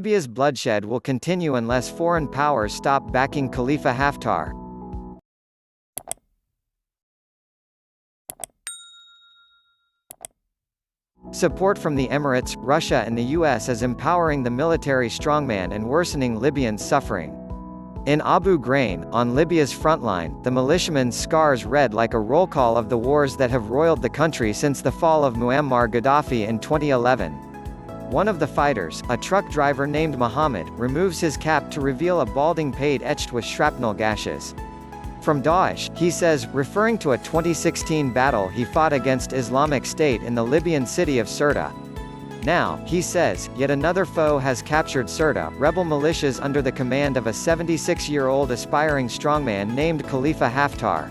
Libya's bloodshed will continue unless foreign powers stop backing Khalifa Haftar. Support from the Emirates, Russia and the US is empowering the military strongman and worsening Libyans' suffering. In Abu Ghraib, on Libya's frontline, the militiaman's scars read like a roll call of the wars that have roiled the country since the fall of Muammar Gaddafi in 2011. One of the fighters, a truck driver named Mohammed, removes his cap to reveal a balding pate etched with shrapnel gashes. From Daesh, he says, referring to a 2016 battle he fought against Islamic State in the Libyan city of Sirte. Now, he says, yet another foe has captured Sirte, rebel militias under the command of a 76-year-old aspiring strongman named Khalifa Haftar.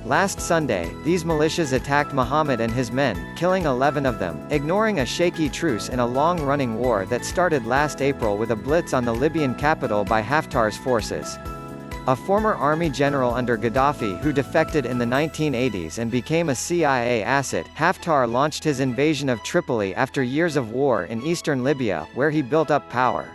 Last Sunday, these militias attacked Mohammed and his men, killing 11 of them, ignoring a shaky truce in a long-running war that started last April with a blitz on the Libyan capital by Haftar's forces. A former army general under Gaddafi who defected in the 1980s and became a CIA asset, Haftar launched his invasion of Tripoli after years of war in eastern Libya, where he built up power.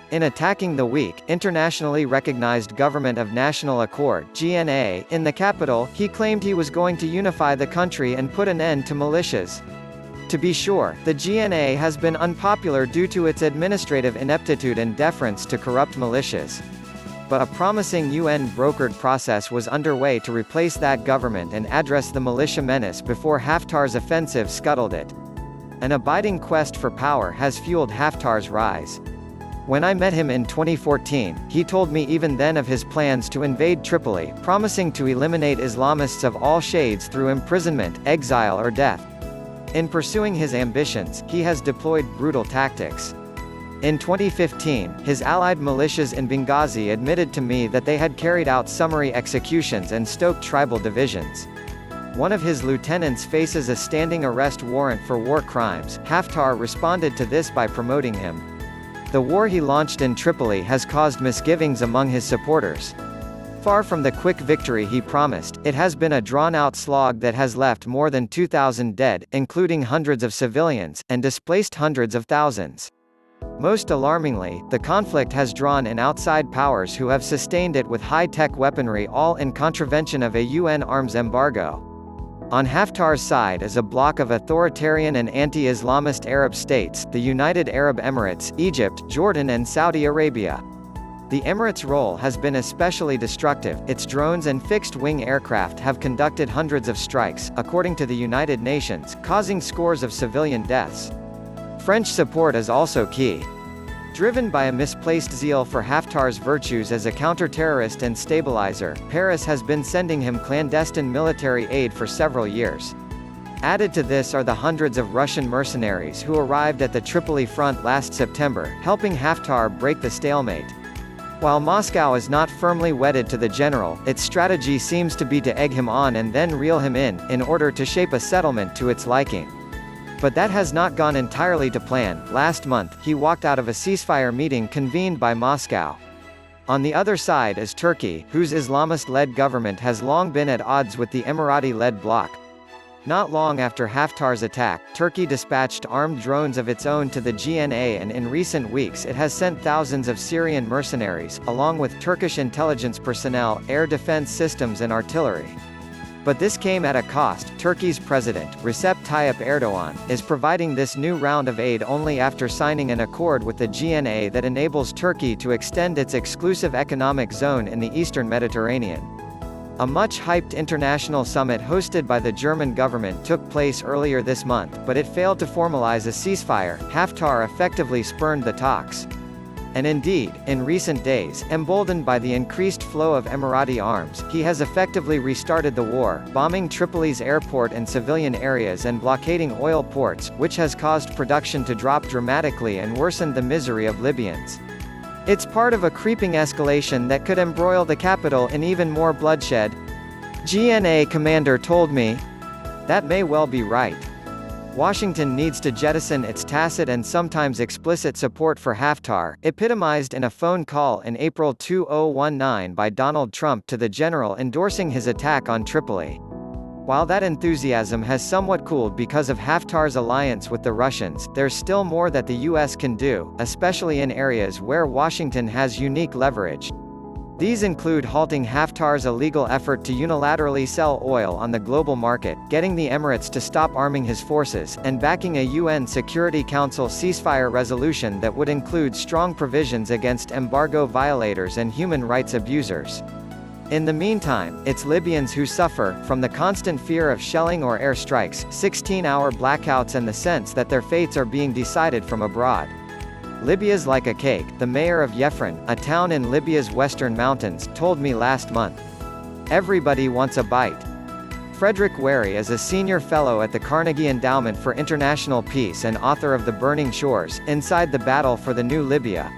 In attacking the weak, internationally recognized Government of National Accord (GNA) in the capital, he claimed he was going to unify the country and put an end to militias. To be sure, the GNA has been unpopular due to its administrative ineptitude and deference to corrupt militias. But a promising UN-brokered process was underway to replace that government and address the militia menace before Haftar's offensive scuttled it. An abiding quest for power has fueled Haftar's rise. When I met him in 2014, he told me even then of his plans to invade Tripoli, promising to eliminate Islamists of all shades through imprisonment, exile or death. In pursuing his ambitions, he has deployed brutal tactics. In 2015, his allied militias in Benghazi admitted to me that they had carried out summary executions and stoked tribal divisions. One of his lieutenants faces a standing arrest warrant for war crimes. Haftar responded to this by promoting him. The war he launched in Tripoli has caused misgivings among his supporters. Far from the quick victory he promised, it has been a drawn-out slog that has left more than 2,000 dead, including hundreds of civilians, and displaced hundreds of thousands. Most alarmingly, the conflict has drawn in outside powers who have sustained it with high-tech weaponry, all in contravention of a UN arms embargo. On Haftar's side is a bloc of authoritarian and anti-Islamist Arab states, the United Arab Emirates, Egypt, Jordan and Saudi Arabia. The Emirates' role has been especially destructive. Its drones and fixed-wing aircraft have conducted hundreds of strikes, according to the United Nations, causing scores of civilian deaths. French support is also key. Driven by a misplaced zeal for Haftar's virtues as a counter-terrorist and stabilizer, Paris has been sending him clandestine military aid for several years. Added to this are the hundreds of Russian mercenaries who arrived at the Tripoli front last September, helping Haftar break the stalemate. While Moscow is not firmly wedded to the general, its strategy seems to be to egg him on and then reel him in order to shape a settlement to its liking. But that has not gone entirely to plan. Last month, he walked out of a ceasefire meeting convened by Moscow. On the other side is Turkey, whose Islamist-led government has long been at odds with the Emirati-led bloc. Not long after Haftar's attack, Turkey dispatched armed drones of its own to the GNA, and in recent weeks it has sent thousands of Syrian mercenaries, along with Turkish intelligence personnel, air defense systems and artillery. But this came at a cost. Turkey's president, Recep Tayyip Erdogan, is providing this new round of aid only after signing an accord with the GNA that enables Turkey to extend its exclusive economic zone in the eastern Mediterranean. A much-hyped international summit hosted by the German government took place earlier this month, but it failed to formalize a ceasefire. Haftar effectively spurned the talks. And indeed, in recent days, emboldened by the increased flow of Emirati arms, he has effectively restarted the war, bombing Tripoli's airport and civilian areas and blockading oil ports, which has caused production to drop dramatically and worsened the misery of Libyans. It's part of a creeping escalation that could embroil the capital in even more bloodshed. GNA commander told me. That may well be right. Washington needs to jettison its tacit and sometimes explicit support for Haftar, epitomized in a phone call in April 2019 by Donald Trump to the general endorsing his attack on Tripoli. While that enthusiasm has somewhat cooled because of Haftar's alliance with the Russians, there's still more that the US can do, especially in areas where Washington has unique leverage. These include halting Haftar's illegal effort to unilaterally sell oil on the global market, getting the Emirates to stop arming his forces, and backing a UN Security Council ceasefire resolution that would include strong provisions against embargo violators and human rights abusers. In the meantime, it's Libyans who suffer, from the constant fear of shelling or air strikes, 16-hour blackouts and the sense that their fates are being decided from abroad. Libya's like a cake, the mayor of Yefren, a town in Libya's western mountains, told me last month. Everybody wants a bite. Frederick Wary is a senior fellow at the Carnegie Endowment for International Peace and author of The Burning Shores, Inside the Battle for the New Libya.